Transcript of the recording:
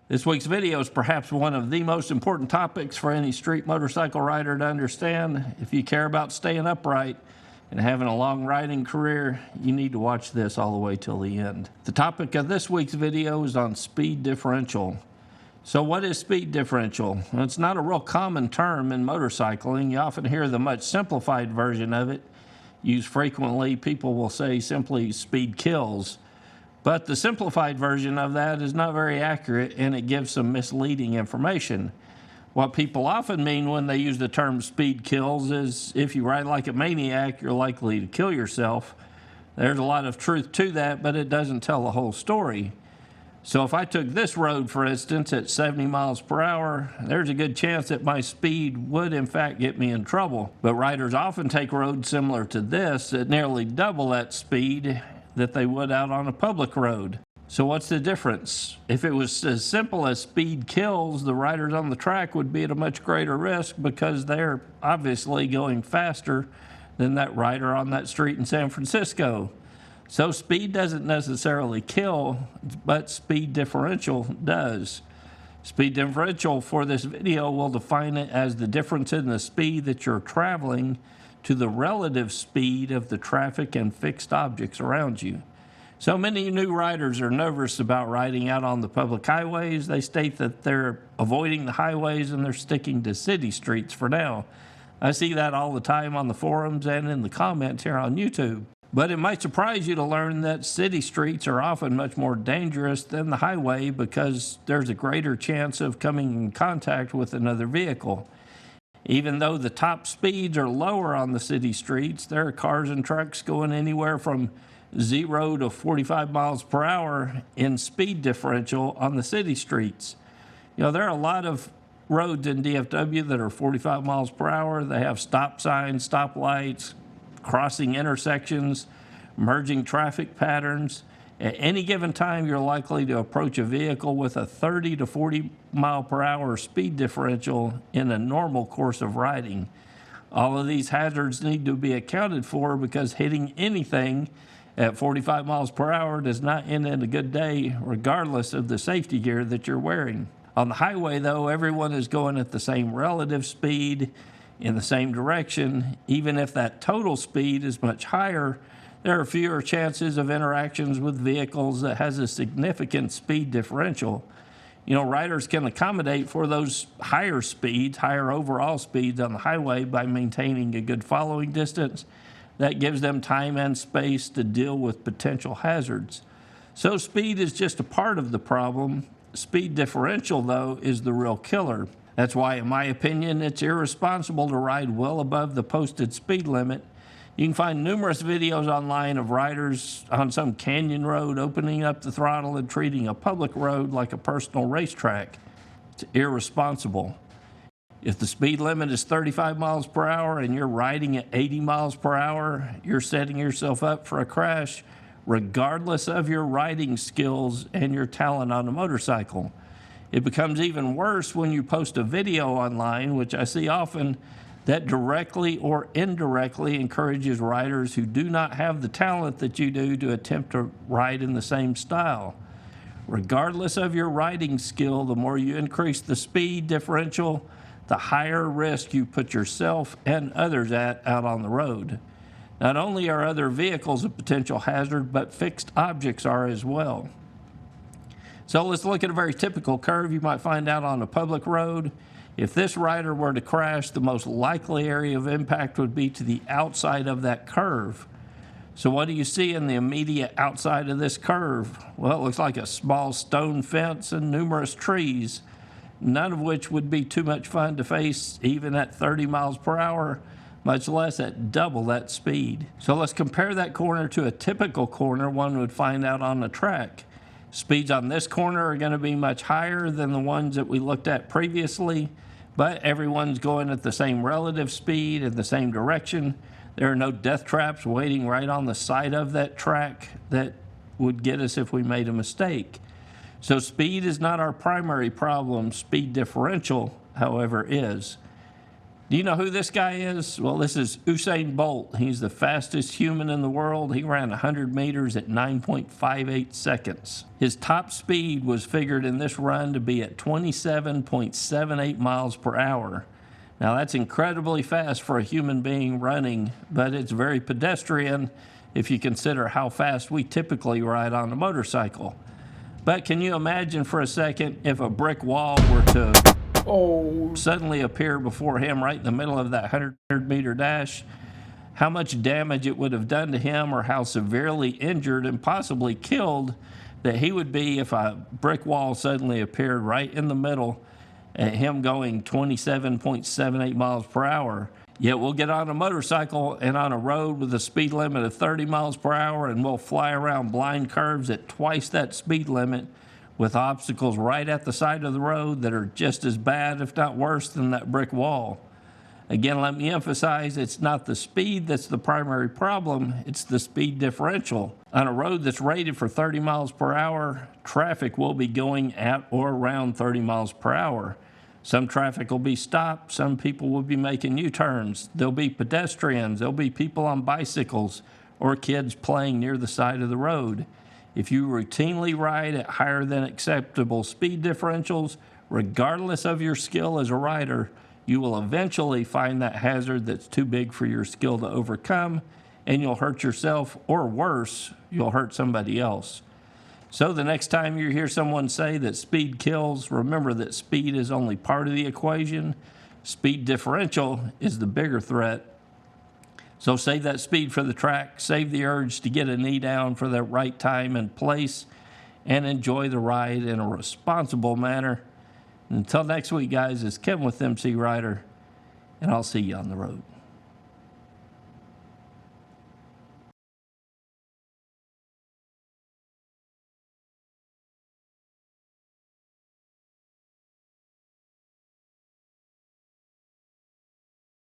This week's video is perhaps one of the most important topics for any street motorcycle rider to understand. If you care about staying upright and having a long riding career, you need to watch this all the way till the end. The topic of this week's video is on speed differential. So what is speed differential? Well, it's not a real common term in motorcycling. You often hear the much simplified version of it used frequently. People will say simply speed kills. But the simplified version of that is not very accurate, and it gives some misleading information. What people often mean when they use the term speed kills is if you ride like a maniac, you're likely to kill yourself. There's a lot of truth to that, but it doesn't tell the whole story. So if I took this road, for instance, at 70 miles per hour, there's a good chance that my speed would in fact get me in trouble. But riders often take roads similar to this at nearly double that speed that they would out on a public road. So what's the difference? If it was as simple as speed kills, the riders on the track would be at a much greater risk because they're obviously going faster than that rider on that street in San Francisco. So speed doesn't necessarily kill, but speed differential does. Speed differential for this video will define it as the difference in the speed that you're traveling to the relative speed of the traffic and fixed objects around you. So many new riders are nervous about riding out on the public highways. They state that they're avoiding the highways and they're sticking to city streets for now. I see that all the time on the forums and in the comments here on YouTube. But it might surprise you to learn that city streets are often much more dangerous than the highway because there's a greater chance of coming in contact with another vehicle. Even though the top speeds are lower on the city streets, there are cars and trucks going anywhere from 0 to 45 miles per hour in speed differential on the city streets. You know, there are a lot of roads in DFW that are 45 miles per hour. They have stop signs, stop lights, crossing intersections, merging traffic patterns. At any given time, you're likely to approach a vehicle with a 30 to 40 mile per hour speed differential in a normal course of riding. All of these hazards need to be accounted for because hitting anything at 45 miles per hour does not end in a good day, regardless of the safety gear that you're wearing. On the highway, though, everyone is going at the same relative speed in the same direction. Even if that total speed is much higher, there are fewer chances of interactions with vehicles that has a significant speed differential. You know, riders can accommodate for those higher speeds, higher overall speeds on the highway by maintaining a good following distance. That gives them time and space to deal with potential hazards. So speed is just a part of the problem. Speed differential, though, is the real killer. That's why, in my opinion, it's irresponsible to ride well above the posted speed limit. You can find numerous videos online of riders on some canyon road opening up the throttle and treating a public road like a personal racetrack. It's irresponsible. If the speed limit is 35 miles per hour and you're riding at 80 miles per hour, you're setting yourself up for a crash, regardless of your riding skills and your talent on a motorcycle. It becomes even worse when you post a video online, which I see often, that directly or indirectly encourages riders who do not have the talent that you do to attempt to ride in the same style. Regardless of your riding skill, the more you increase the speed differential, the higher risk you put yourself and others at out on the road. Not only are other vehicles a potential hazard, but fixed objects are as well. So let's look at a very typical curve you might find out on a public road. If this rider were to crash, the most likely area of impact would be to the outside of that curve. So what do you see in the immediate outside of this curve? Well, it looks like a small stone fence and numerous trees, none of which would be too much fun to face even at 30 miles per hour, much less at double that speed. So let's compare that corner to a typical corner one would find out on the track. Speeds on this corner are going to be much higher than the ones that we looked at previously, but everyone's going at the same relative speed in the same direction. There are no death traps waiting right on the side of that track that would get us if we made a mistake. So speed is not our primary problem. Speed differential, however, is. Do you know who this guy is? Well, this is Usain Bolt. He's the fastest human in the world. He ran 100 meters at 9.58 seconds. His top speed was figured in this run to be at 27.78 miles per hour. Now, that's incredibly fast for a human being running, but it's very pedestrian if you consider how fast we typically ride on a motorcycle. But can you imagine for a second if a brick wall were to suddenly appear before him right in the middle of that 100-meter dash, how much damage it would have done to him, or how severely injured and possibly killed that he would be if a brick wall suddenly appeared right in the middle at him going 27.78 miles per hour. Yet we'll get on a motorcycle and on a road with a speed limit of 30 miles per hour, and we'll fly around blind curves at twice that speed limit with obstacles right at the side of the road that are just as bad, if not worse, than that brick wall. Again, let me emphasize, it's not the speed that's the primary problem, it's the speed differential. On a road that's rated for 30 miles per hour, traffic will be going at or around 30 miles per hour. Some traffic will be stopped, some people will be making U-turns, there'll be pedestrians, there'll be people on bicycles, or kids playing near the side of the road. If you routinely ride at higher than acceptable speed differentials, regardless of your skill as a rider, you will eventually find that hazard that's too big for your skill to overcome, and you'll hurt yourself, or worse, you'll hurt somebody else. So the next time you hear someone say that speed kills, remember that speed is only part of the equation. Speed differential is the bigger threat. So save that speed for the track, save the urge to get a knee down for the right time and place, and enjoy the ride in a responsible manner. Until next week, guys, it's Kevin with MCrider, and I'll see you on the road.